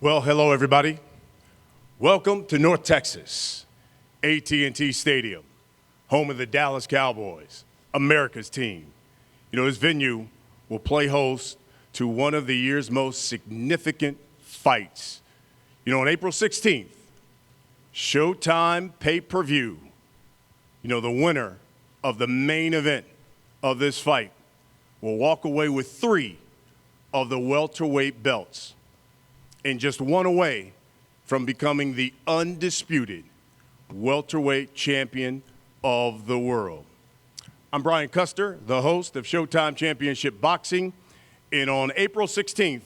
Well, hello, everybody. Welcome to North Texas, AT&T Stadium, home of the Dallas Cowboys, America's team. You know, this venue will play host to one of the year's most significant fights. You know, on April 16th, Showtime pay-per-view, you know, the winner of the main event of this fight will walk away with 3 of the welterweight belts, and just one away from becoming the undisputed welterweight champion of the world. I'm Brian Custer, the host of Showtime Championship Boxing, and on April 16th,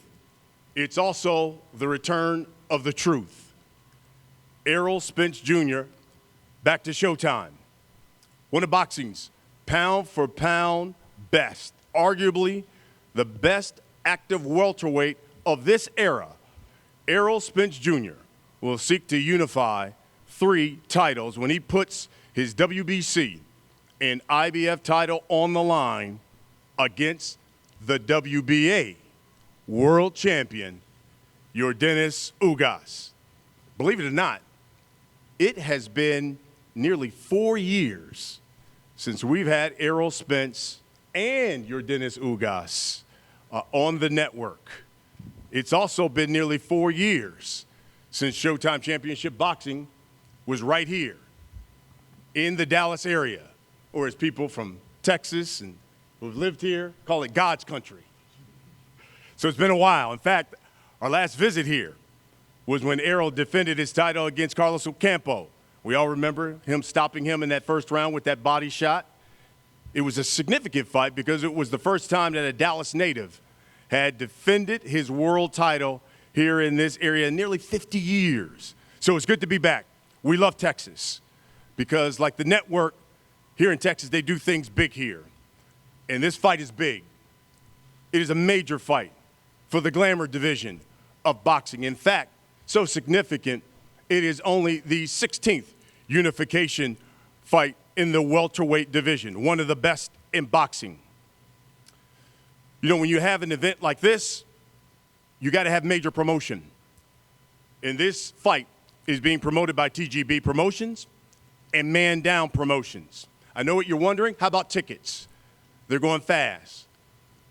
it's also the return of the truth. Errol Spence Jr. back to Showtime. One of boxing's pound-for-pound best, arguably the best active welterweight of this era. Errol Spence Jr. will seek to unify 3 titles when he puts his WBC and IBF title on the line against the WBA world champion, Yordenis Ugas. Believe it or not, it has been nearly 4 years since we've had Errol Spence and Yordenis Ugas on the network. It's also been nearly 4 years since Showtime Championship Boxing was right here in the Dallas area, or as people from Texas and who've lived here call it God's country. So it's been a while. In fact, our last visit here was when Errol defended his title against Carlos Ocampo. We all remember him stopping him in that first round with that body shot. It was a significant fight because it was the first time that a Dallas native had defended his world title here in this area in nearly 50 years. So it's good to be back. We love Texas because, like the network here in Texas, they do things big here. And this fight is big. It is a major fight for the glamour division of boxing. In fact, so significant, it is only the 16th unification fight in the welterweight division, one of the best in boxing. You know, when you have an event like this, you got to have major promotion. And this fight is being promoted by TGB Promotions and Man Down Promotions. I know what you're wondering. How about tickets? They're going fast.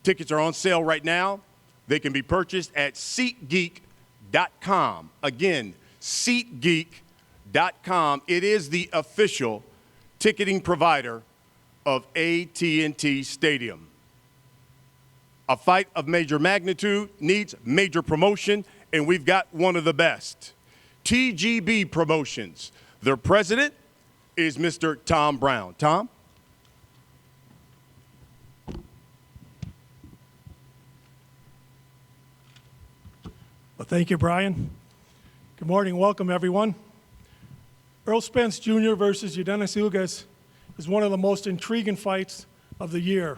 Tickets are on sale right now. They can be purchased at SeatGeek.com. Again, SeatGeek.com. It is the official ticketing provider of AT&T Stadium. A fight of major magnitude needs major promotion, and we've got one of the best. TGB Promotions. Their president is Mr. Tom Brown. Tom? Well, thank you, Brian. Good morning. Welcome, everyone. Errol Spence Jr. versus Yordenis Ugas is one of the most intriguing fights of the year.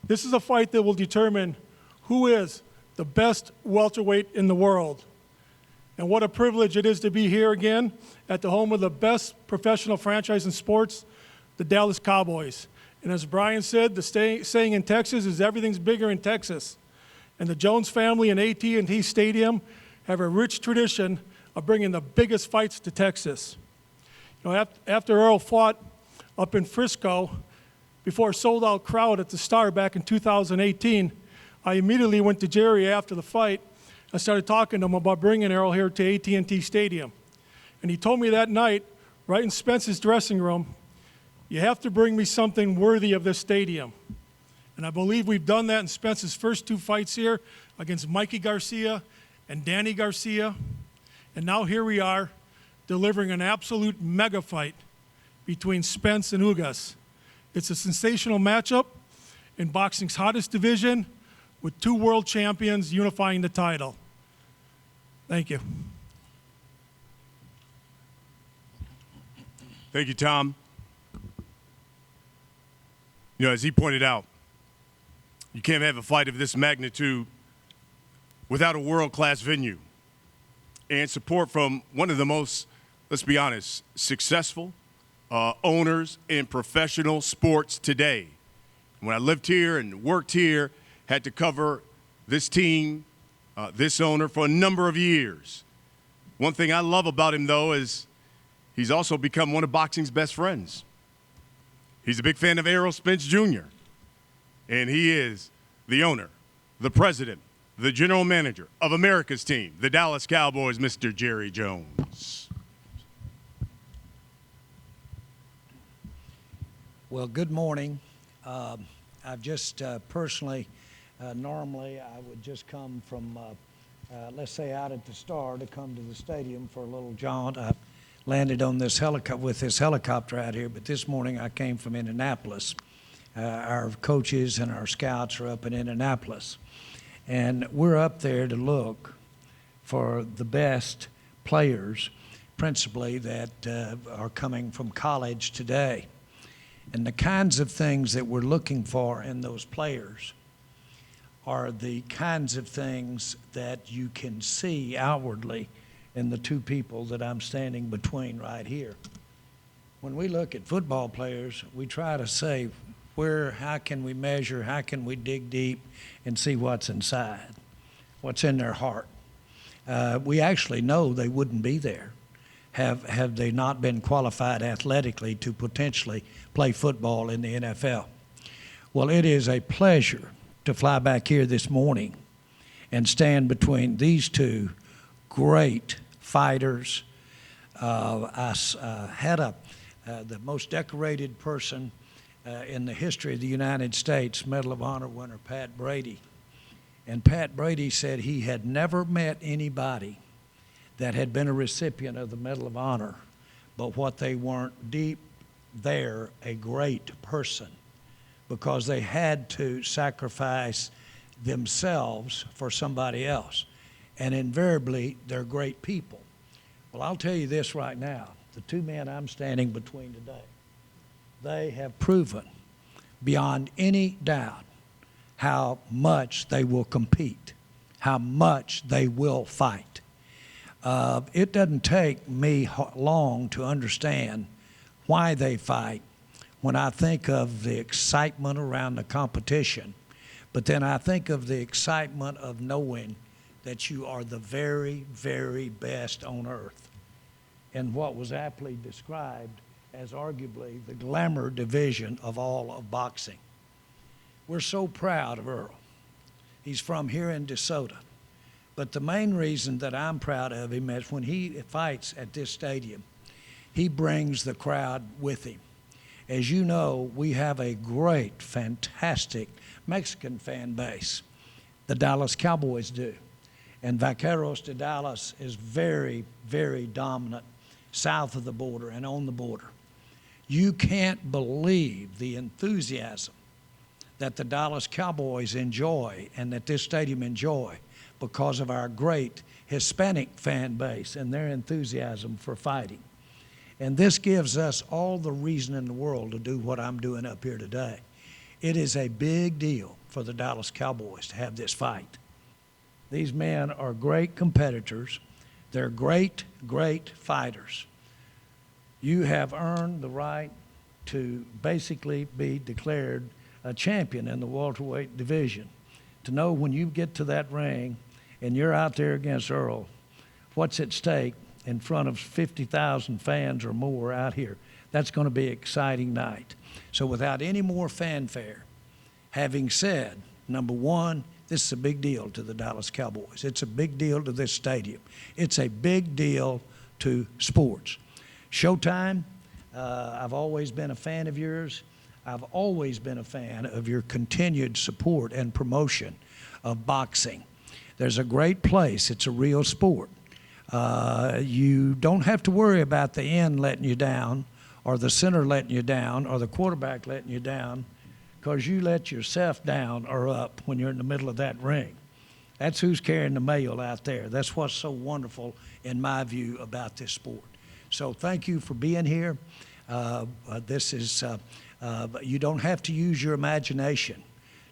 This is a fight that will determine who is the best welterweight in the world. And what a privilege it is to be here again at the home of the best professional franchise in sports, the Dallas Cowboys. And as Brian said, the saying in Texas is everything's bigger in Texas. And the Jones family and AT&T Stadium have a rich tradition of bringing the biggest fights to Texas. You know, after Errol fought up in Frisco, before a sold-out crowd at the Star back in 2018, I immediately went to Jerry after the fight. I started talking to him about bringing Errol here to AT&T Stadium. And he told me that night, right in Spence's dressing room, you have to bring me something worthy of this stadium. And I believe we've done that in Spence's first 2 fights here against Mikey Garcia and Danny Garcia. And now here we are delivering an absolute mega fight between Spence and Ugas. It's a sensational matchup in boxing's hottest division with 2 world champions unifying the title. Thank you. Thank you, Tom. You know, as he pointed out, you can't have a fight of this magnitude without a world-class venue and support from one of the most, let's be honest, successful owners in professional sports today. When I lived here and worked here, had to cover this team this owner for a number of years. One thing I love about him, though, is he's also become one of boxing's best friends. He's a big fan of Errol Spence Jr., and he is the owner, the president, the general manager of America's team, the Dallas Cowboys, Mr. Jerry Jones. Well, good morning. I've just personally, normally I would just come from, let's say, out at the Star to come to the stadium for a little jaunt. I landed on this helicopter out here, but this morning I came from Indianapolis. Our coaches and our scouts are up in Indianapolis, and we're up there to look for the best players, principally that are coming from college today. And the kinds of things that we're looking for in those players are the kinds of things that you can see outwardly in the two people that I'm standing between right here. When we look at football players, we try to say, how can we measure, how can we dig deep and see what's inside, what's in their heart. We actually know they wouldn't be there have they not been qualified athletically to potentially play football in the NFL. Well, it is a pleasure to fly back here this morning and stand between these two great fighters. I had the most decorated person in the history of the United States, Medal of Honor winner Pat Brady. And Pat Brady said he had never met anybody that had been a recipient of the Medal of Honor, but what they weren't deep there, a great person, because they had to sacrifice themselves for somebody else. And invariably, they're great people. Well, I'll tell you this right now. The two men I'm standing between today, they have proven beyond any doubt how much they will compete, how much they will fight. It doesn't take me long to understand why they fight when I think of the excitement around the competition, but then I think of the excitement of knowing that you are the very, very best on earth in what was aptly described as arguably the glamour division of all of boxing. We're so proud of Errol. He's from here in DeSoto. But the main reason that I'm proud of him is when he fights at this stadium, he brings the crowd with him. As you know, we have a great, fantastic Mexican fan base. The Dallas Cowboys do. And Vaqueros de Dallas is very, very dominant south of the border and on the border. You can't believe the enthusiasm that the Dallas Cowboys enjoy and that this stadium enjoy because of our great Hispanic fan base and their enthusiasm for fighting. And this gives us all the reason in the world to do what I'm doing up here today. It is a big deal for the Dallas Cowboys to have this fight. These men are great competitors. They're great, great fighters. You have earned the right to basically be declared a champion in the welterweight division. To know when you get to that ring and you're out there against Errol, what's at stake in front of 50,000 fans or more out here. That's going to be an exciting night. So without any more fanfare, having said, number one, this is a big deal to the Dallas Cowboys. It's a big deal to this stadium. It's a big deal to sports. Showtime, I've always been a fan of yours. I've always been a fan of your continued support and promotion of boxing. There's a great place. It's a real sport. You don't have to worry about the end letting you down or the center letting you down or the quarterback letting you down, because you let yourself down or up when you're in the middle of that ring. That's who's carrying the mail out there. That's what's so wonderful, in my view, about this sport. So thank you for being here. You don't have to use your imagination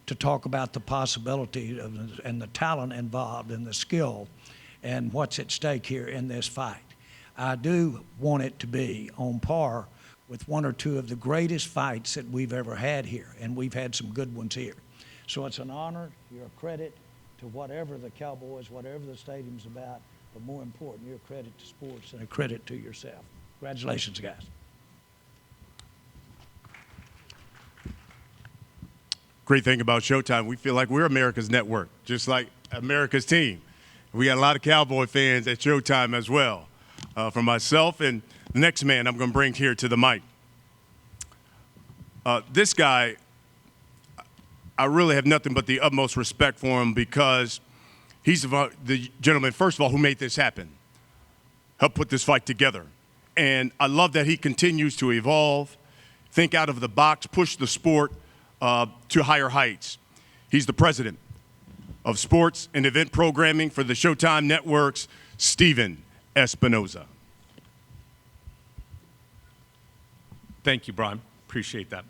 to talk about the possibility and the talent involved and the skill and what's at stake here in this fight. I do want it to be on par with one or two of the greatest fights that we've ever had here, and we've had some good ones here. So it's an honor, you're a credit to whatever the Cowboys, whatever the stadium's about, but more important, you're a credit to sports and a credit to yourself. Congratulations, guys. Great thing about Showtime, we feel like we're America's network, just like America's team. We got a lot of Cowboy fans at Showtime as well. For myself and the next man I'm going to bring here to the mic. This guy, I really have nothing but the utmost respect for him because he's the gentleman, first of all, who made this happen, helped put this fight together. And I love that he continues to evolve, think out of the box, push the sport to higher heights. He's the president of sports and event programming for the Showtime Networks, Steven Espinoza. Thank you, Brian. Appreciate that.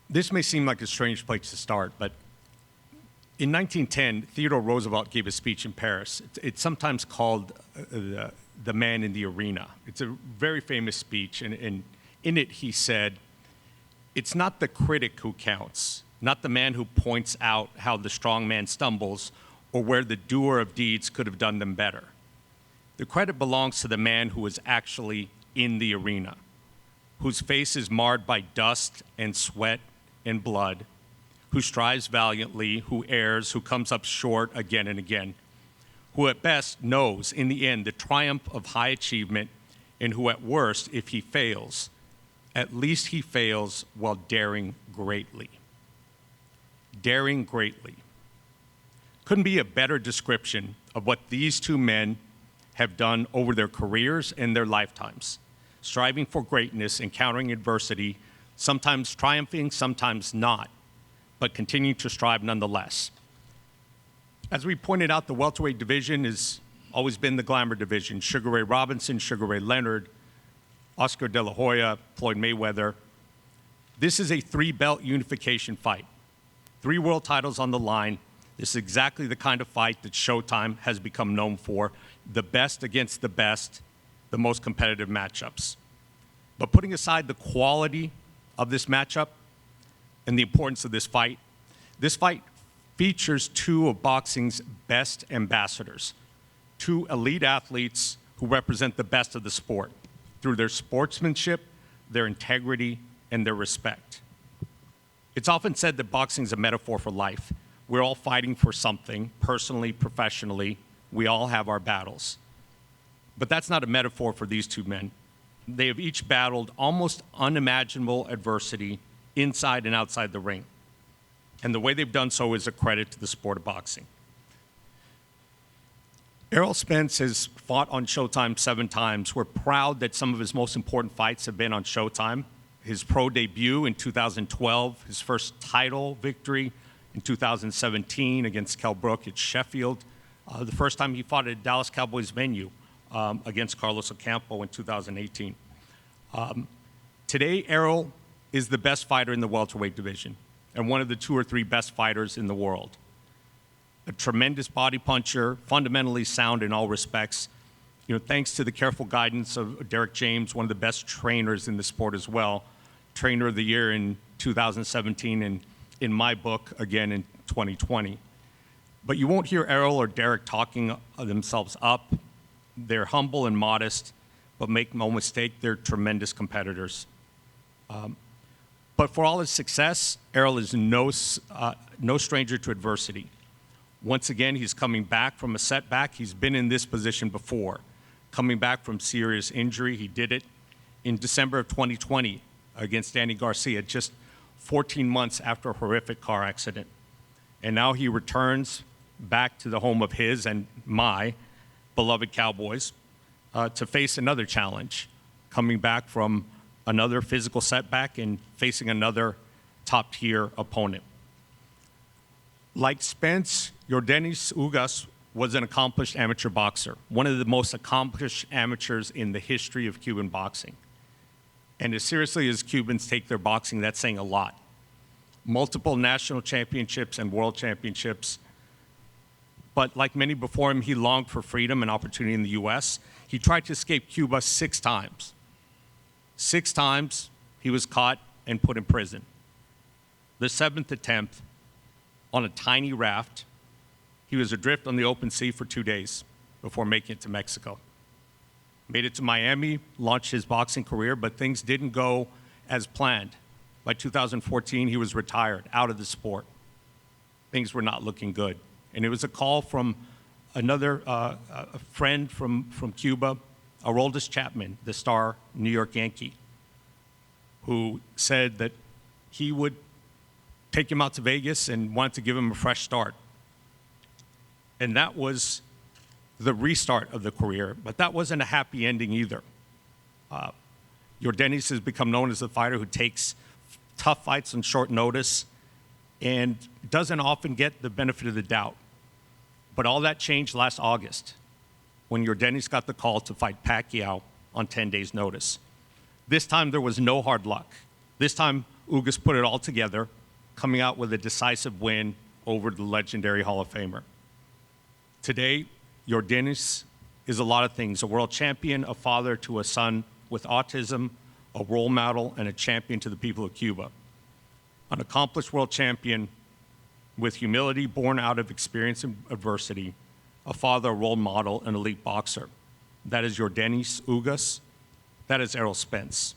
This may seem like a strange place to start, but in 1910, Theodore Roosevelt gave a speech in Paris. It's sometimes called the Man in the Arena. It's a very famous speech, and in it he said, "It's not the critic who counts, not the man who points out how the strong man stumbles or where the doer of deeds could have done them better. The credit belongs to the man who is actually in the arena, whose face is marred by dust and sweat and blood, who strives valiantly, who errs, who comes up short again and again, who at best knows in the end the triumph of high achievement, and who at worst, if he fails, at least he fails while daring greatly." Daring greatly. Couldn't be a better description of what these two men have done over their careers and their lifetimes, striving for greatness, encountering adversity, sometimes triumphing, sometimes not, but continuing to strive nonetheless. As we pointed out, the welterweight division has always been the glamour division. Sugar Ray Robinson, Sugar Ray Leonard, Oscar De La Hoya, Floyd Mayweather. This is a three-belt unification fight. 3 world titles on the line. This is exactly the kind of fight that Showtime has become known for, the best against the best, the most competitive matchups. But putting aside the quality of this matchup and the importance of this fight features 2 of boxing's best ambassadors, 2 elite athletes who represent the best of the sport through their sportsmanship, their integrity, and their respect. It's often said that boxing is a metaphor for life. We're all fighting for something, personally, professionally. We all have our battles. But that's not a metaphor for these 2 men. They have each battled almost unimaginable adversity inside and outside the ring. And the way they've done so is a credit to the sport of boxing. Errol Spence has fought on Showtime 7 times. We're proud that some of his most important fights have been on Showtime. His pro debut in 2012, his first title victory in 2017 against Kell Brook at Sheffield, the first time he fought at a Dallas Cowboys venue against Carlos Ocampo in 2018. Today, Errol is the best fighter in the welterweight division and one of the 2 or 3 best fighters in the world. A tremendous body puncher, fundamentally sound in all respects. Thanks to the careful guidance of Derek James, one of the best trainers in the sport as well, Trainer of the Year in 2017, and in my book, again in 2020. But you won't hear Errol or Derek talking themselves up. They're humble and modest, but make no mistake, they're tremendous competitors. But for all his success, Errol is no stranger to adversity. Once again, he's coming back from a setback. He's been in this position before. Coming back from serious injury, he did it in December of 2020 against Danny Garcia, just 14 months after a horrific car accident. And now he returns back to the home of his and my beloved Cowboys to face another challenge, coming back from another physical setback and facing another top-tier opponent. Like Spence, Yordenis Ugas was an accomplished amateur boxer, one of the most accomplished amateurs in the history of Cuban boxing. And as seriously as Cubans take their boxing, that's saying a lot. Multiple national championships and world championships. But like many before him, he longed for freedom and opportunity in the U.S. He tried to escape Cuba 6 times. 6 times he was caught and put in prison. The 7th attempt, on a tiny raft. He was adrift on the open sea for 2 days before making it to Mexico. Made it to Miami, launched his boxing career, but things didn't go as planned. By 2014, he was retired, out of the sport. Things were not looking good. And it was a call from another a friend from Cuba, Aroldis Chapman, the star New York Yankee, who said that he would take him out to Vegas and wanted to give him a fresh start. And that was the restart of the career, but that wasn't a happy ending either. Yordenis has become known as the fighter who takes tough fights on short notice and doesn't often get the benefit of the doubt. But all that changed last August when Yordenis got the call to fight Pacquiao on 10 days' notice. This time there was no hard luck. This time Ugas put it all together, coming out with a decisive win over the legendary Hall of Famer. Today, Yordenis is a lot of things: a world champion, a father to a son with autism, a role model, and a champion to the people of Cuba. An accomplished world champion with humility born out of experience and adversity, a father, a role model, an elite boxer. That is Yordenis Ugas. That is Errol Spence.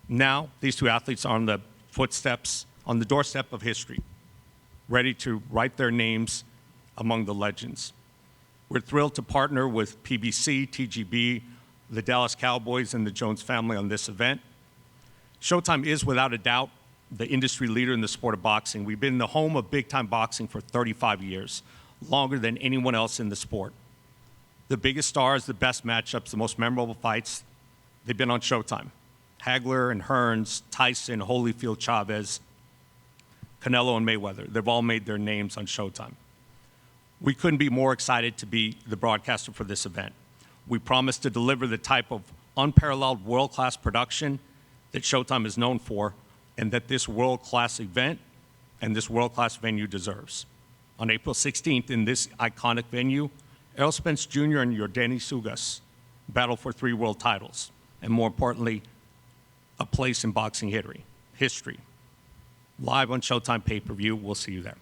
Now, these two athletes are on the footsteps, on the doorstep of history, ready to write their names among the legends. We're thrilled to partner with PBC, TGB, the Dallas Cowboys, and the Jones family on this event. Showtime is, without a doubt, the industry leader in the sport of boxing. We've been the home of big-time boxing for 35 years, longer than anyone else in the sport. The biggest stars, the best matchups, the most memorable fights, they've been on Showtime. Hagler and Hearns, Tyson, Holyfield, Chavez, Canelo, and Mayweather. They've all made their names on Showtime. We couldn't be more excited to be the broadcaster for this event. We promise to deliver the type of unparalleled world-class production that Showtime is known for, and that this world-class event and this world-class venue deserves. On April 16th, in this iconic venue, Errol Spence Jr. and Yordenis Ugas battle for 3 world titles, and more importantly, a place in boxing history. Live on Showtime pay-per-view. We'll see you there.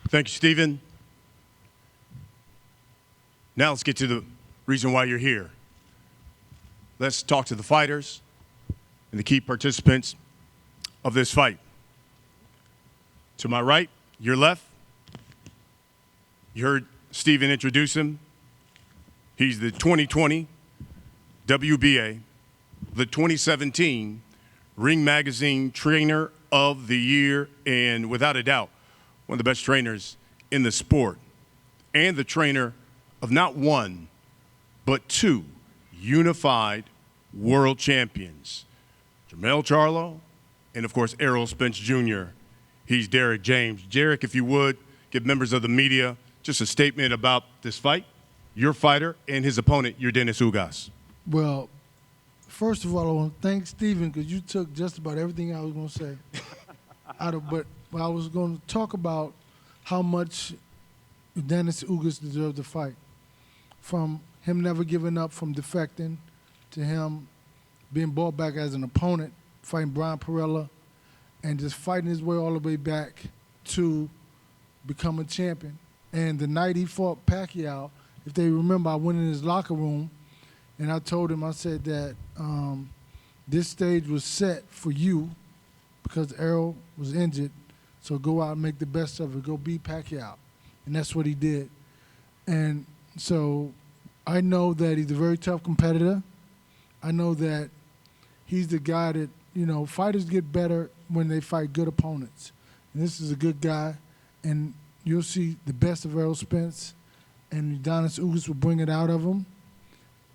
Thank you, Stephen. Now let's get to the reason why you're here. Let's talk to the fighters and the key participants of this fight. To my right, your left, you heard Stephen introduce him. He's the 2020 WBA, the 2017 Ring Magazine Trainer of the Year, and without a doubt, one of the best trainers in the sport, and the trainer of not one, but 2 unified world champions, Jermell Charlo, and of course, Errol Spence Jr. He's Derek James. Derek, if you would, give members of the media just a statement about this fight, your fighter, and his opponent, Yordenis Ugas. Well, first of all, I want to thank Stephen because you took just about everything I was going to say but I was going to talk about how much Yordenis Ugas deserved the fight. From him never giving up, from defecting, to him being brought back as an opponent, fighting Brian Perella, and just fighting his way all the way back to become a champion. And the night he fought Pacquiao, if they remember, I went in his locker room and I told him, I said that this stage was set for you because Errol was injured, so go out and make the best of it. Go beat Pacquiao. And that's what he did. And so I know that he's a very tough competitor. I know that he's the guy that, you know, fighters get better when they fight good opponents. And this is a good guy, and you'll see the best of Errol Spence, and Yordenis Ugas will bring it out of him.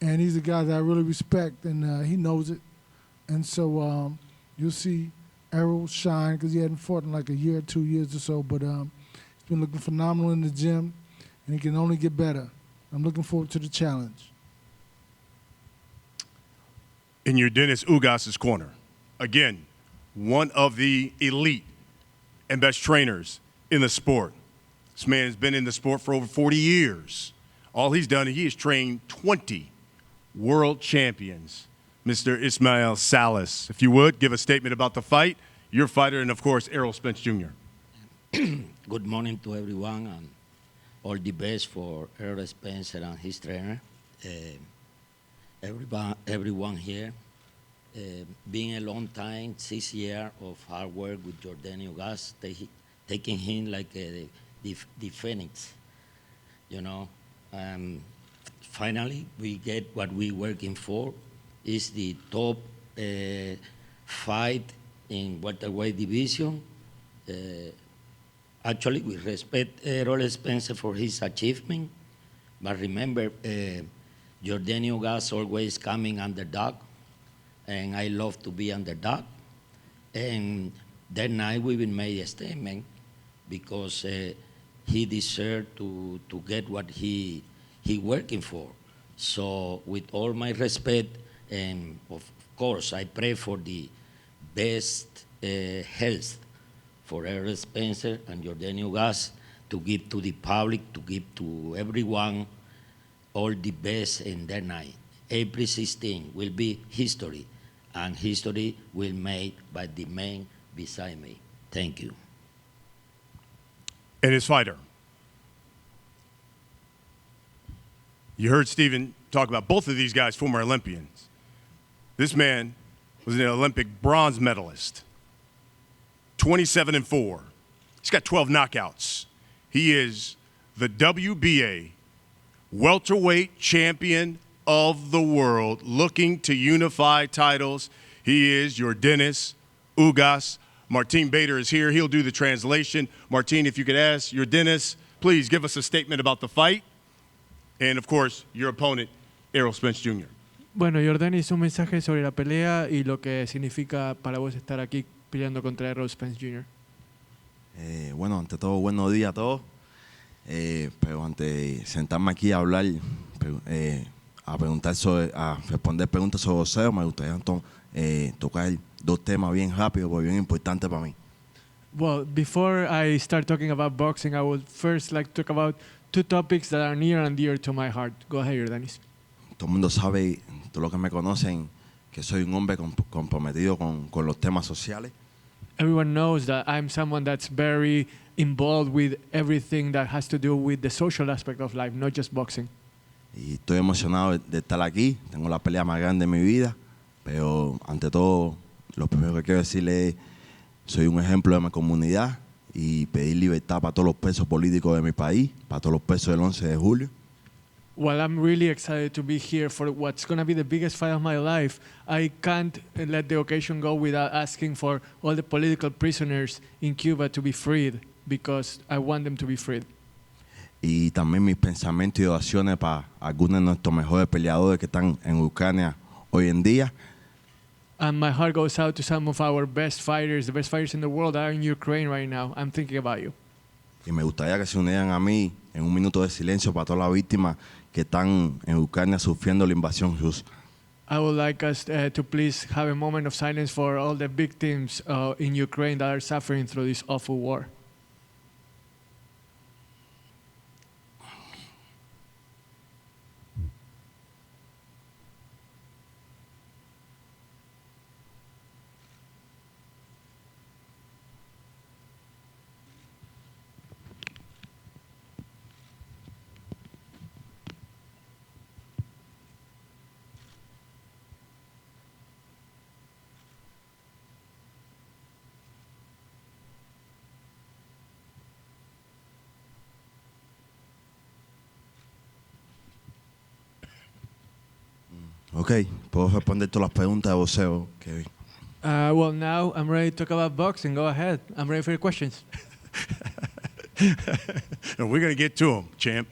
And he's a guy that I really respect, and he knows it. And so you'll see Errol shine because he hadn't fought in like a year, 2 years or so, but he's been looking phenomenal in the gym, and he can only get better. I'm looking forward to the challenge. In Yordenis Ugas' corner, again, one of the elite and best trainers in the sport. This man has been in the sport for over 40 years. All he's done, he has trained 20 world champions. Mr. Ismael Salas, if you would, give a statement about the fight, your fighter, and of course, Errol Spence Jr. Good morning to everyone, and all the best for Errol Spencer and his trainer. Everyone here. Been a long time, 6 years of hard work with Yordenis Ugas, taking him like the phoenix, you know. Finally, we get what we're working for. Is the top fight in welterweight division. Actually, we respect Errol Spencer for his achievement, but remember, Yordenis Ugas always coming underdog, and I love to be underdog. And that night we will make a statement because he deserved to get what he working for. So with all my respect, and of course I pray for the best health for Errol Spencer and Yordenis Ugas, to give to the public, to give to everyone all the best in that night. April 16 will be history, and history will be made by the man beside me. Thank you. And his fighter. You heard Stephen talk about both of these guys, former Olympians. This man was an Olympic bronze medalist, 27-4. He's got 12 knockouts. He is the WBA welterweight champion of the world, looking to unify titles. He is Yordenis Ugas. Martin Bader is here. He'll do the translation. Martin, if you could ask Yordenis, please give us a statement about the fight. And, of course, your opponent, Errol Spence Jr. Bueno, Yordenis, un mensaje sobre la pelea y lo que significa para vos estar aquí peleando contra Errol Spence Jr. Bueno, ante todo, buenos días a todos. Pero antes de sentarme aquí a hablar, a responder preguntas sobre boxeo, me gustaría tocar dos temas bien rápidos, porque bien importantes para mí. Well, before I start talking about boxing, I would first like to talk about two topics that are near and dear to my heart. Go ahead, Yordenis. Todo el mundo sabe, todos los que me conocen, que soy un hombre comprometido con los temas sociales. Everyone knows that I'm someone that's very involved with everything that has to do with the social aspect of life, not just boxing. Y estoy emocionado de estar aquí. Tengo la pelea más grande de mi vida. Pero ante todo, lo primero que quiero decirle es, soy un ejemplo de mi comunidad y pedir libertad para todos los presos políticos de mi país, para todos los presos del 11 de julio. While I'm really excited to be here for what's going to be the biggest fight of my life, I can't let the occasion go without asking for all the political prisoners in Cuba to be freed, because I want them to be freed. Y también mis pensamientos y oraciones para algunos de nuestros mejores peleadores que están en Ucrania hoy en día. And my heart goes out to some of our best fighters, the best fighters in the world that are in Ukraine right now. I'm thinking about you. Y me gustaría que se unieran a mí en un minuto de silencio para todas las víctimas que están en Ucrania sufriendo la invasión rusa. I would like us to please have a moment of silence for all the victims in Ukraine that are suffering through this awful war. Ok, puedo responder todas las preguntas de boxeo, Kevin. Well, now I'm ready to talk about boxing. Go ahead. I'm ready for your questions. And we're going to get to him, champ.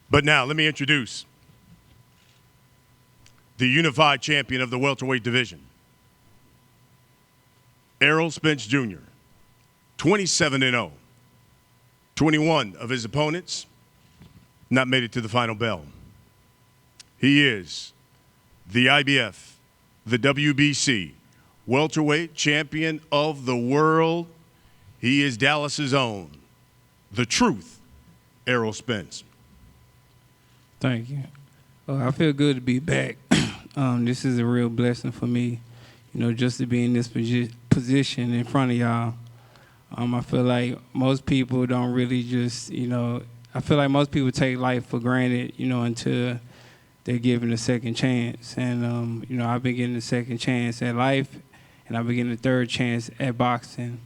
But now, let me introduce the unified champion of the welterweight division, Errol Spence Jr., 27-0. 21 of his opponents not made it to the final bell. He is the IBF, the WBC, welterweight champion of the world. He is Dallas's own, the truth, Errol Spence. Thank you. I feel good to be back. This is a real blessing for me, just to be in this position in front of y'all. I feel like most people don't really just, I feel like most people take life for granted, until they're given a second chance. And, I've been getting a second chance at life, and I've been getting a third chance at boxing.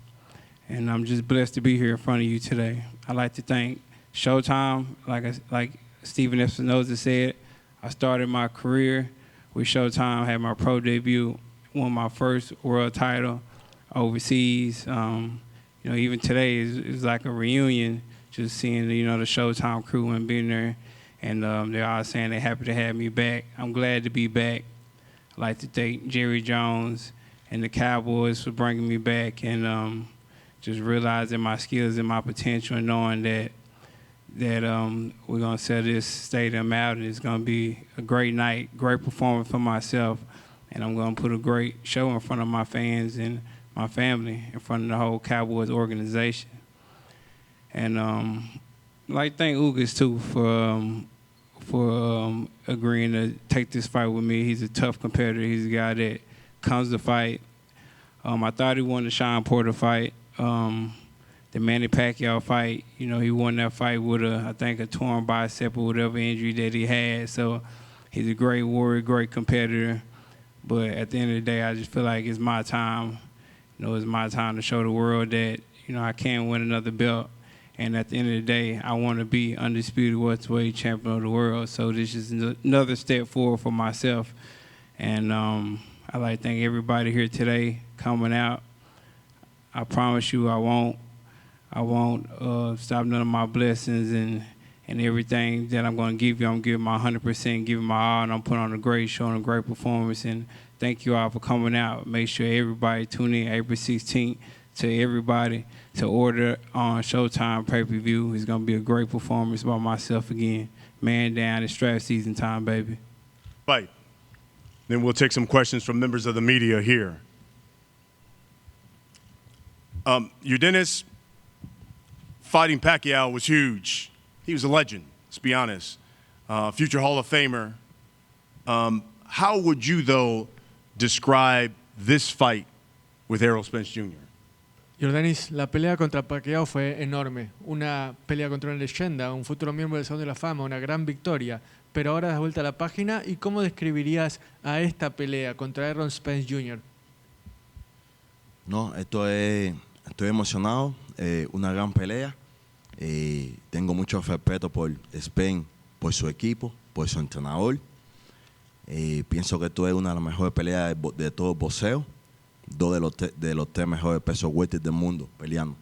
And I'm just blessed to be here in front of you today. I'd like to thank Showtime. Like Stephen Espinoza said, I started my career with Showtime, had my pro debut, won my first world title overseas. Even today is like a reunion, just seeing, the Showtime crew and being there. And they're all saying they're happy to have me back. I'm glad to be back. I'd like to thank Jerry Jones and the Cowboys for bringing me back, and just realizing my skills and my potential, and knowing that we're going to sell this stadium out, and it's going to be a great night, great performance for myself, and I'm going to put a great show in front of my fans and my family, in front of the whole Cowboys organization. And I'd like to thank Ugas, too, for agreeing to take this fight with me. He's a tough competitor. He's a guy that comes to fight. I thought he won the Sean Porter fight. The Manny Pacquiao fight, he won that fight with I think a torn bicep or whatever injury that he had. So he's a great warrior, great competitor. But at the end of the day, I just feel like it's my time. It's my time to show the world that, I can win another belt. And at the end of the day, I want to be undisputed welterweight champion of the world. So this is another step forward for myself. And I'd like to thank everybody here today coming out. I promise you I won't stop none of my blessings and everything that I'm going to give you. I'm giving my 100%, giving my all, and I'm putting on a great show and a great performance. And thank you all for coming out. Make sure everybody tune in April 16th to everybody to order on Showtime pay-per-view. It's going to be a great performance by myself again. Man down, it's draft season time, baby. Fight. Then we'll take some questions from members of the media here. Yordenis fighting Pacquiao was huge. He was a legend, let's be honest. Future Hall of Famer. How would you, though, describe this fight with Errol Spence Jr.? Yordenis, la pelea contra Pacquiao fue enorme. Una pelea contra una leyenda, un futuro miembro del Salón de la Fama, una gran victoria. Pero ahora das vuelta a la página, ¿y cómo describirías a esta pelea contra Errol Spence Jr.? No, estoy emocionado, una gran pelea. Tengo mucho respeto por Spence, por su equipo, por su entrenador. Pienso que esto es una de las mejores peleas de todo el boxeo. Dos de los tres mejores pesos welter del mundo peleando.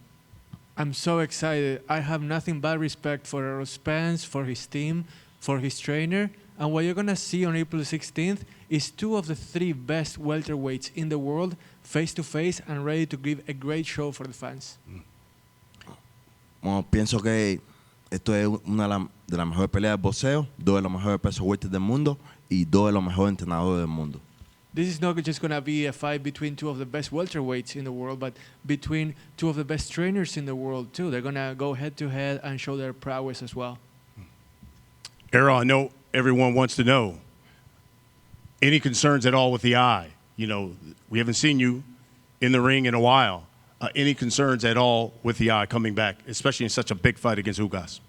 I'm so excited. I have nothing but respect for Errol Spence, for his team, for his trainer. And what you're going to see on April 16th is two of the three best welterweights in the world face-to-face and ready to give a great show for the fans. Bueno, pienso que esto es una de las mejores peleas de boxeo, dos de los mejores pesos welter del mundo y dos de los mejores entrenadores del mundo. This is not just going to be a fight between two of the best welterweights in the world, but between two of the best trainers in the world, too. They're going to go head-to-head and show their prowess as well. Errol, I know everyone wants to know, any concerns at all with the eye? We haven't seen you in the ring in a while. Any concerns at all with the eye coming back, especially in such a big fight against Ugas?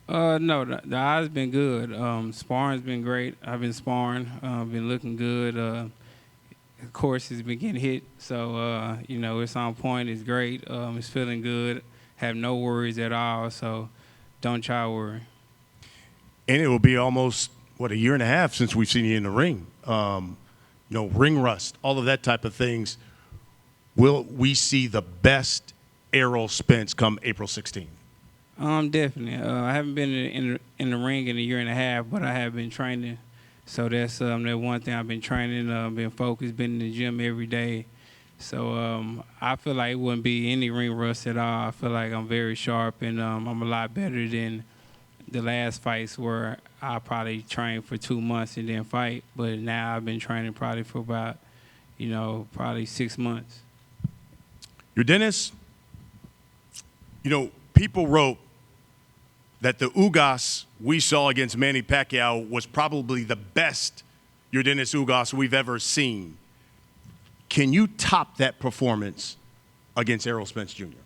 No, the eye's been good. Sparring's been great. I've been sparring, been looking good. Of course, it's been getting hit, so it's on point. It's great. It's feeling good. Have no worries at all. So, don't y'all worry. And it will be almost a year and a half since we've seen you in the ring. Ring rust, all of that type of things. Will we see the best Errol Spence come April 16th? Definitely. I haven't been in the ring in a year and a half, but I have been training. So that's that one thing. I've been training, been focused, been in the gym every day. So I feel like it wouldn't be any ring rust at all. I feel like I'm very sharp, and I'm a lot better than the last fights where I probably trained for 2 months and then fight. But now I've been training probably for about, probably 6 months. Yordenis, people wrote that the Ugas we saw against Manny Pacquiao was probably the best Yordenis Ugas we've ever seen. Can you top that performance against Errol Spence Jr.?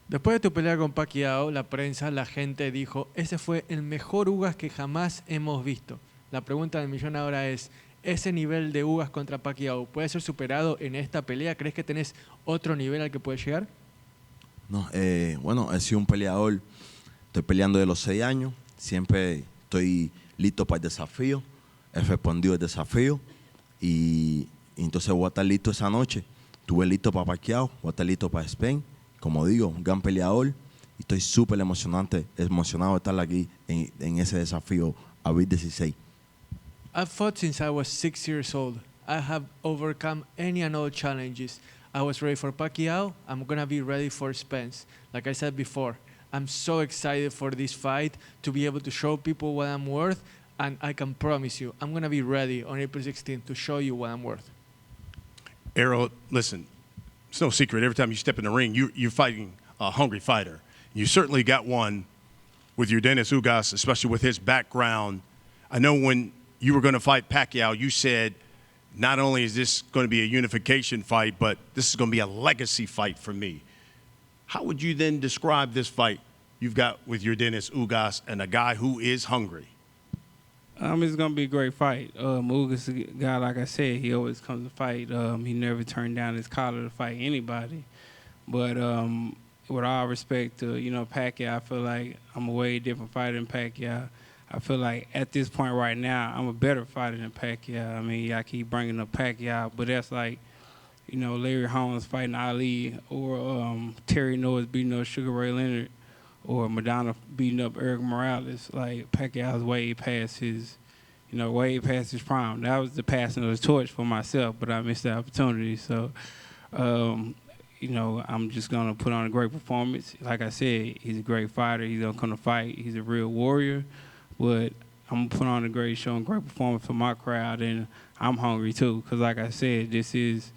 Después de tu pelea con Pacquiao, la prensa, la gente dijo, ese fue el mejor Ugas que jamás hemos visto. La pregunta del millón ahora es, ¿ese nivel de Ugas contra Pacquiao puede ser superado en esta pelea? ¿Crees que tenés otro nivel al que puedes llegar? No, bueno, he sido un peleador, estoy peleando de los 6 años, siempre estoy listo para el desafío, he respondido el desafío y entonces voy a estar listo esa noche. Estuve listo para Pacquiao, voy a estar listo para Spence. Como digo, un gran peleador y estoy súper emocionado de estar aquí en ese desafío abril 16. I've fought since I was 6 years old. I have overcome any and all challenges. I was ready for Pacquiao. I'm going to be ready for Spence. Like I said before, I'm so excited for this fight to be able to show people what I'm worth. And I can promise you, I'm going to be ready on April 16th to show you what I'm worth. Errol, listen, it's no secret. Every time you step in the ring, you're fighting a hungry fighter. You certainly got one with Yordenis Ugas, especially with his background. I know when you were going to fight Pacquiao, you said, not only is this going to be a unification fight, but this is going to be a legacy fight for me. How would you then describe this fight you've got with Yordenis Ugas and a guy who is hungry? It's gonna be a great fight. Ugas is a guy, like I said, he always comes to fight. He never turned down his collar to fight anybody. But with all respect to Pacquiao, I feel like I'm a way different fighter than Pacquiao. I feel like at this point right now, I'm a better fighter than Pacquiao. I mean, I keep bringing up Pacquiao, but that's like, Larry Holmes fighting Ali, or Terry Norris beating up Sugar Ray Leonard, or Madonna beating up Eric Morales. Like, Pacquiao's way past his prime. That was the passing of the torch for myself, but I missed the opportunity. So, I'm just going to put on a great performance. Like I said, he's a great fighter. He's going to come to fight. He's a real warrior. But I'm going to put on a great show and great performance for my crowd, and I'm hungry too, because like I said, this is,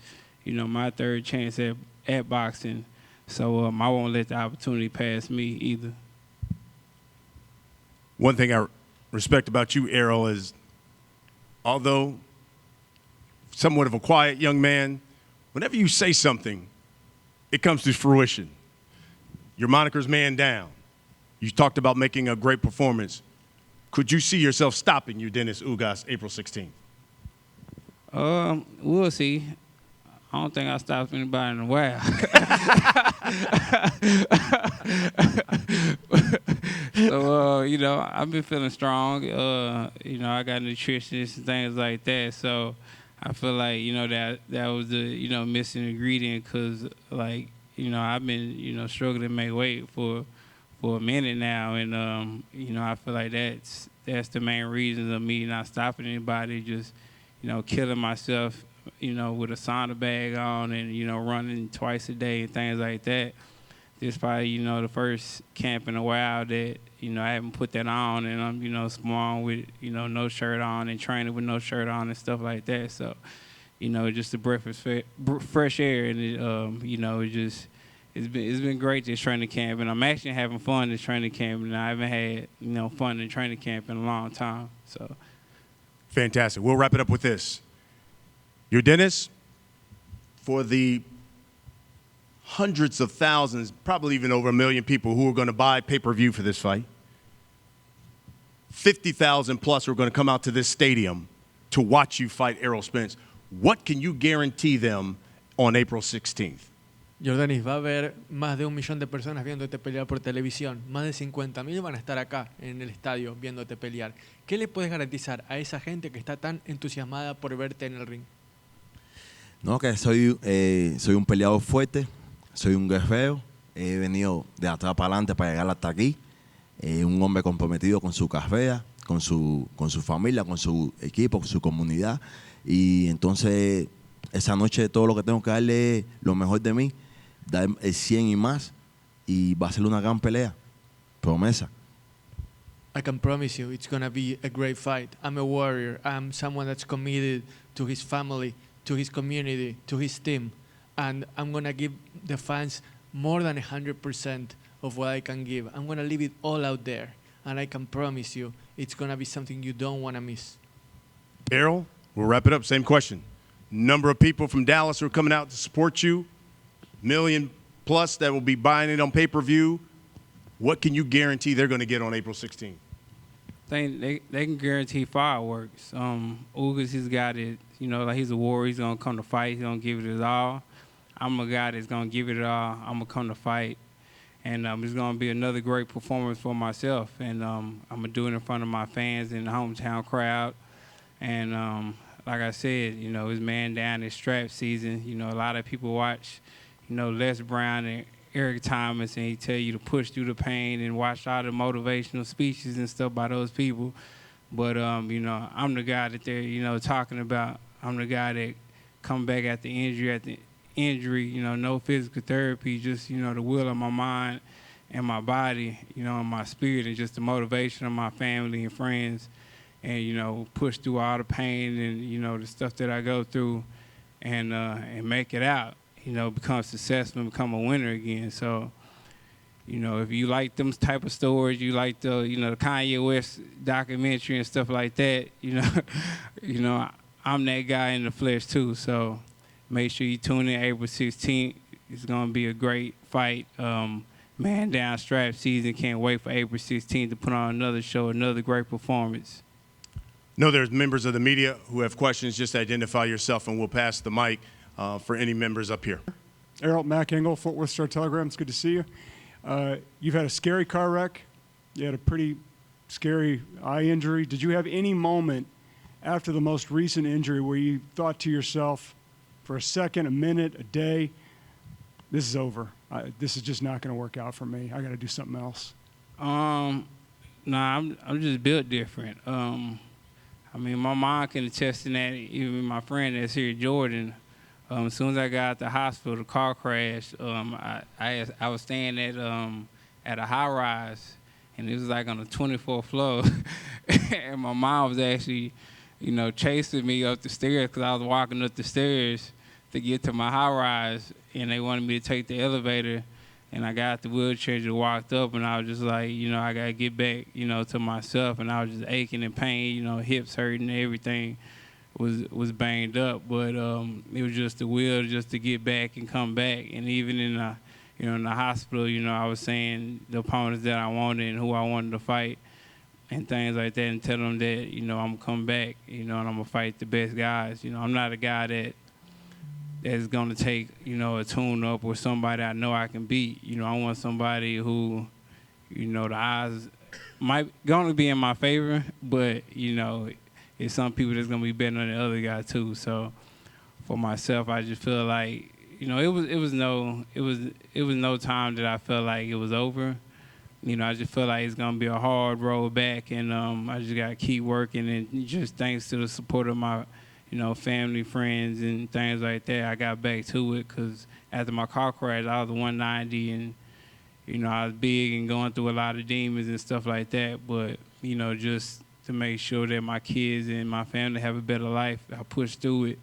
my third chance at boxing. So I won't let the opportunity pass me either. One thing I respect about you, Errol, is although somewhat of a quiet young man, whenever you say something, it comes to fruition. Your moniker's man down. You talked about making a great performance. Could you see yourself stopping Yordenis Ugas April 16th? We'll see. I don't think I stopped anybody in a while. So, I've been feeling strong. I got nutritionists and things like that. So I feel like, that was the, missing ingredient, because, like, I've been, struggling to make weight for a minute now. And, I feel like that's the main reason of me not stopping anybody, just, killing myself, with a sauna bag on and, running twice a day and things like that. This probably, the first camp in a while that, I haven't put that on, and I'm, small with, no shirt on and training with no shirt on and stuff like that. So, just a breath of fresh air, and it's been great this training camp, and I'm actually having fun this training camp, and I haven't had, fun in training camp in a long time. So, fantastic. We'll wrap it up with this. Yordenis, for the hundreds of thousands, probably even over 1 million people who are going to buy pay-per-view for this fight, 50,000 plus who are going to come out to this stadium to watch you fight Errol Spence, what can you guarantee them on April 16th? Yordenis, va a haber más de 1 millón de personas viéndote pelear por televisión. Más de 50.000 van a estar acá en el estadio viéndote pelear. ¿Qué le puedes garantizar a esa gente que está tan entusiasmada por verte en el ring? No, que soy un peleador fuerte, soy un guerrero, he venido de atrás para adelante para llegar hasta aquí, un hombre comprometido con su carrera, con su familia, con su equipo, con su comunidad, y entonces esa noche todo lo que tengo que darle es lo mejor de mí, dar el 100 y más, y va a ser una gran pelea, promesa. I can promise you it's going to be a great fight. I'm a warrior. I'm someone that's committed to his family, to his community, to his team. And I'm going to give the fans more than 100% of what I can give. I'm going to leave it all out there. And I can promise you it's going to be something you don't want to miss. Errol, we'll wrap it up. Same question. Number of people from Dallas are coming out to support you. Million plus that will be buying it on pay-per-view. What can you guarantee they're going to get on April 16th? They can guarantee fireworks. Ugas, he's got it, like he's a warrior. He's going to come to fight. He's going to give it his all. I'm a guy that's going to give it all. I'm going to come to fight. And it's going to be another great performance for myself. And I'm going to do it in front of my fans in the hometown crowd. And like I said, it's man down, it's strap season. A lot of people watch, Les Brown and Eric Thomas, and he tell you to push through the pain and watch all the motivational speeches and stuff by those people. But, I'm the guy that they're, talking about. I'm the guy that come back at the injury, no physical therapy, just, the will of my mind and my body, and my spirit, and just the motivation of my family and friends, and, push through all the pain and, the stuff that I go through and make it out, become successful and become a winner again. So, if you like them type of stories, you like the, the Kanye West documentary and stuff like that, I'm that guy in the flesh too. So make sure you tune in April 16th. It's going to be a great fight. Man down strap season. Can't wait for April 16th to put on another show, another great performance. No, there's members of the media who have questions. Just identify yourself, and we'll pass the mic for any members up here. Errol, Mac Engel, Fort Worth Star-Telegram. It's good to see you. You've had a scary car wreck. You had a pretty scary eye injury. Did you have any moment after the most recent injury where you thought to yourself for a second, a minute, a day, this is over. This is just not going to work out for me. I got to do something else. Nah, I'm just built different. My mom can attest to that. Even my friend that's here, Jordan. As soon as I got out the hospital, the car crashed. I was staying at a high rise, and it was like on the 24th floor, and my mom was actually, chasing me up the stairs because I was walking up the stairs to get to my high rise, and they wanted me to take the elevator, and I got out the wheelchair, just walked up, and I was just like, I got to get back, to myself, and I was just aching in pain, hips hurting, everything was banged up, but it was just the will just to get back and come back, and even in the, in the hospital, I was saying the opponents that I wanted and who I wanted to fight, and things like that, and tell them that, I'm going to come back, and I'm going to fight the best guys. I'm not a guy that's going to take, a tune-up or somebody I know I can beat. I want somebody who, the odds might going to be in my favor, but, it's some people that's going to be better than the other guy, too. So for myself, I just feel like, it was no time that I felt like it was over. I just feel like it's going to be a hard road back, and I just got to keep working, and just thanks to the support of my, family, friends, and things like that, I got back to it, because after my car crash, I was 190, and, I was big and going through a lot of demons and stuff like that, but, just to make sure that my kids and my family have a better life, I pushed through it,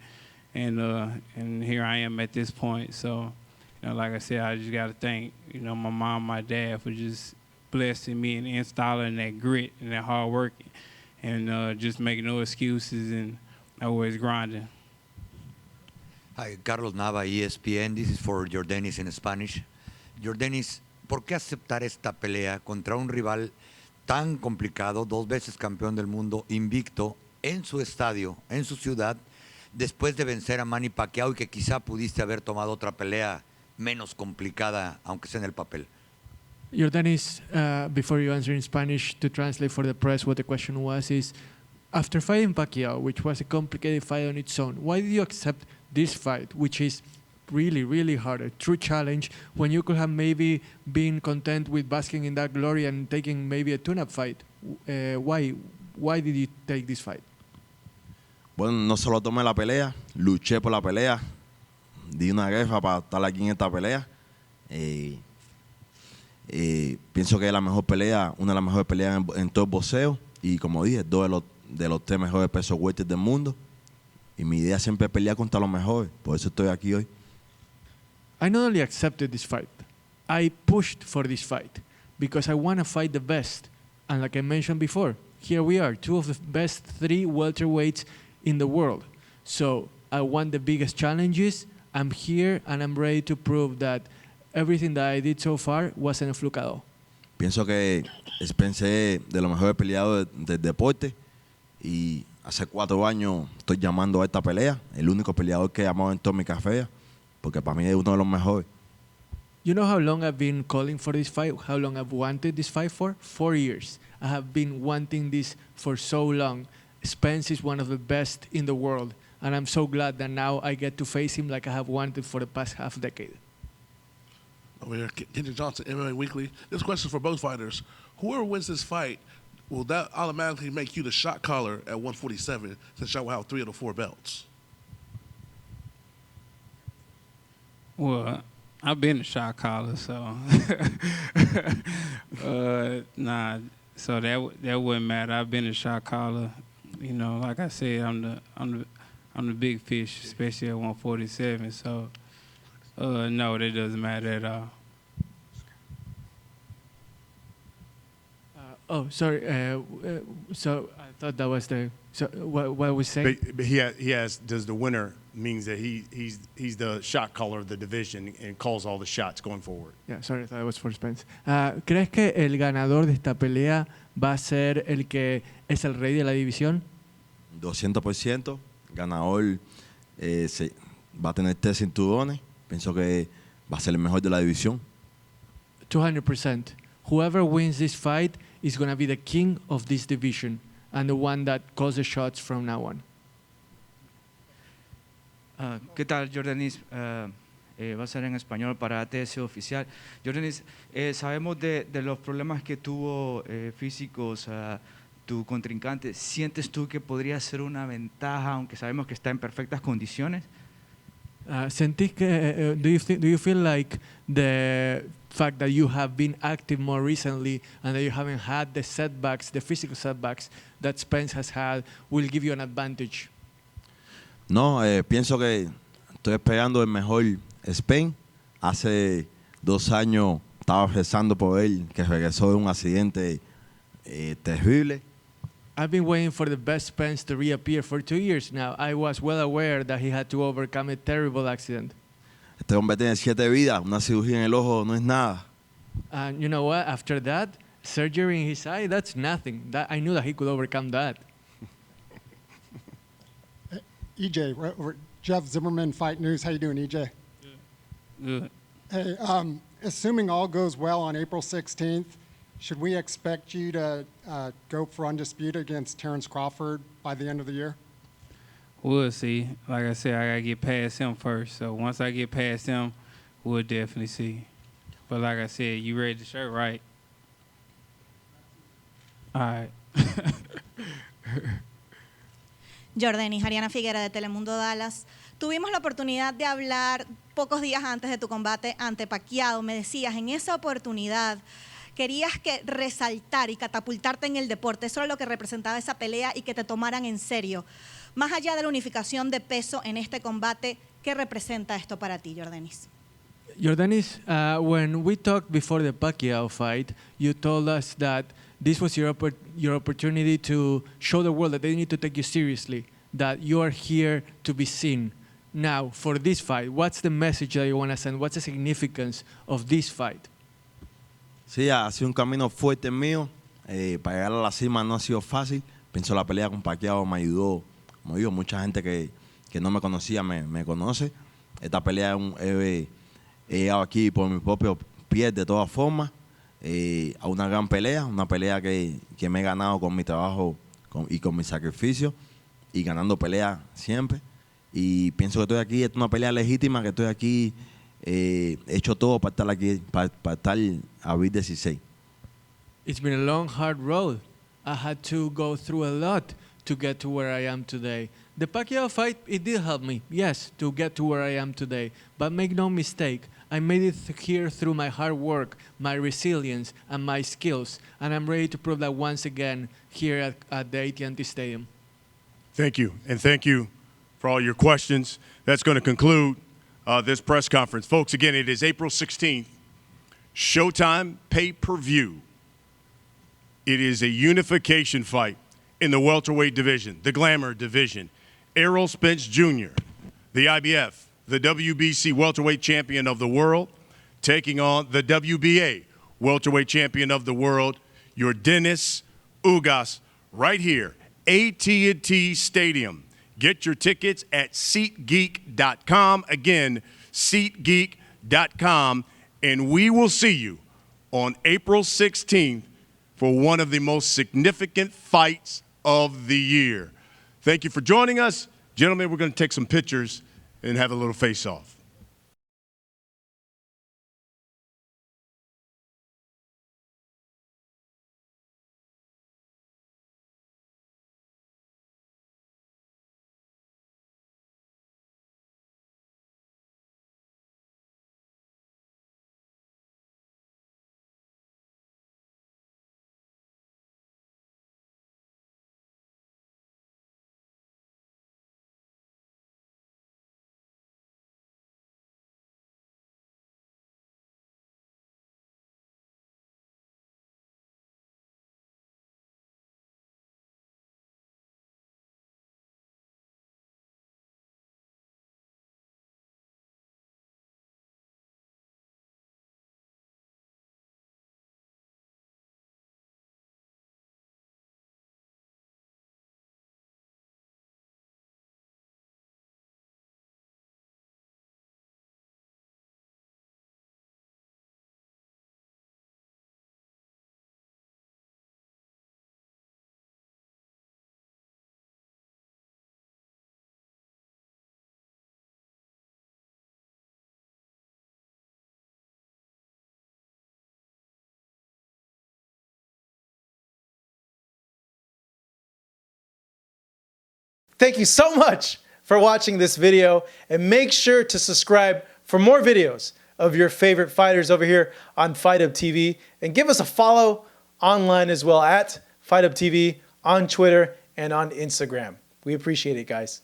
and here I am at this point. So, like I said, I just got to thank, my mom, my dad for just blessing me and installing that grit and that hard work, and just making no excuses and always grinding. Hi, Carlos Nava, ESPN. This is for Yordenis in Spanish. Yordenis, ¿por qué aceptar esta pelea contra un rival tan complicado, 2 veces campeón del mundo, invicto, en su estadio, en su ciudad, después de vencer a Manny Pacquiao, y que quizá pudiste haber tomado otra pelea menos complicada, aunque sea en el papel? Yordenis, before you answer in Spanish, to translate for the press what the question was, is after fighting Pacquiao, which was a complicated fight on its own, why did you accept this fight, which is really, really hard, a true challenge, when you could have maybe been content with basking in that glory and taking maybe a tune-up fight? Why did you take this fight? Bueno, no solo tomé la pelea, luché por la pelea, di una guerra para estar aquí en esta pelea. Pienso que es la mejor pelea, una de las mejores peleas en todo el boxeo, y como dije, 2 de los 3 mejores pesos welter del mundo, y mi idea siempre es pelear contra los mejores, por eso estoy aquí hoy. I not only accepted this fight, I pushed for this fight because I want to fight the best. And like I mentioned before, here we are, 2 of the best 3 welterweights in the world. So I won the biggest challenges. I'm here and I'm ready to prove that everything that I did so far wasn't a fluke at all. Pienso que Spence es de los mejores peleadores del deporte y hace 4 años estoy llamando a esta pelea, el único peleador que he llamado en toda mi carrera, porque para mí es uno de los mejores. You know how long I've been calling for this fight? How long I've wanted this fight for? 4 years. I have been wanting this for so long. Spence is one of the best in the world, and I'm so glad that now I get to face him like I have wanted for the past half decade. Over here, Kendrick Johnson, MMA Weekly. This question is for both fighters. Whoever wins this fight, will that automatically make you the shot caller at 147 since y'all will have 3 of the 4 belts? Well, I've been a shot caller, so nah. So that wouldn't matter. I've been a shot caller. You know, like I said, I'm the big fish, especially at 147. So no, that doesn't matter at all. Oh, sorry. So I thought that was the. So what was saying? But he has. Does the winner means that he's the shot caller of the division and calls all the shots going forward? Yeah, sorry, I thought it was for Spence. ¿Crees que el ganador de esta pelea va a ser el que es el rey de la división? 200%. Ganador va a tener 3 cinturones. Pienso que va a ser el mejor de la división. 200%. Whoever wins this fight is going to be the king of this division and the one that calls the shots from now on. ¿Qué tal, Yordenis? Va a ser en español para ATS Oficial. Yordenis, sabemos de los problemas que tuvo físicos tu contrincante. ¿Sientes tú que podría ser una ventaja, aunque sabemos que está en perfectas condiciones? ¿Sentís que, do you feel like the fact that you have been active more recently and that you haven't had the setbacks, the physical setbacks that Spence has had, will give you an advantage? No, pienso que estoy esperando el mejor Spence. Hace 2 años estaba rezando por él, que regresó de un accidente terrible. I've been waiting for the best Spence to reappear for 2 years now. I was well aware that he had to overcome a terrible accident. Este hombre tiene 7 vidas, una cirugía en el ojo no es nada. And you know what? After that, surgery in his eye, that's nothing. I knew that he could overcome that. EJ, Jeff Zimmerman, Fight News. How you doing, EJ? Good. Hey, assuming all goes well on April 16th, should we expect you to go for undisputed against Terrence Crawford by the end of the year? We'll see. Like I said, I gotta get past him first. So once I get past him, we'll definitely see. But like I said, you read the shirt, right? All right. Yordenis, Ariana Figuera de Telemundo Dallas. Tuvimos la oportunidad de hablar pocos días antes de tu combate ante Pacquiao. Me decías, en esa oportunidad querías que resaltar y catapultarte en el deporte. Eso era lo que representaba esa pelea y que te tomaran en serio. Más allá de la unificación de peso en este combate, ¿qué representa esto para ti, Yordenis? Yordenis, when we talked before the Pacquiao fight, you told us that this was your opportunity to show the world that they need to take you seriously, that you are here to be seen. Now, for this fight, what's the message that you want to send? What's the significance of this fight? Sí, ha sido un camino fuerte mío. Para llegar a la cima no ha sido fácil. Pienso la pelea con Pacquiao me ayudó. Como digo, mucha gente que no me conocía me conoce. Esta pelea he llegado aquí por mi propio pie de todas formas. A una gran pelea, una pelea que me he ganado con mi trabajo y con mi sacrificio y ganando peleas siempre. Y pienso que estoy aquí, es una pelea legítima, que estoy aquí, he hecho todo para estar aquí, para estar a abril 16. It's been a long, hard road. I had to go through a lot to get to where I am today. The Pacquiao fight, it did help me, yes, to get to where I am today. But make no mistake, I made it here through my hard work, my resilience, and my skills. And I'm ready to prove that once again here at the AT&T Stadium. Thank you, and thank you for all your questions. That's going to conclude this press conference. Folks, again, it is April 16th, Showtime pay-per-view. It is a unification fight in the welterweight division, the glamour division. Errol Spence Jr. the IBF, the WBC welterweight champion of the world, taking on the WBA welterweight champion of the world, Yordenis Ugas, right here, AT&T Stadium. Get your tickets at SeatGeek.com. Again, SeatGeek.com. And we will see you on April 16th for one of the most significant fights of the year. Thank you for joining us. Gentlemen, we're going to take some pictures and have a little face-off. Thank you so much for watching this video, and make sure to subscribe for more videos of your favorite fighters over here on Fight Up TV, and give us a follow online as well at Fight Up TV on Twitter and on Instagram. We appreciate it, guys.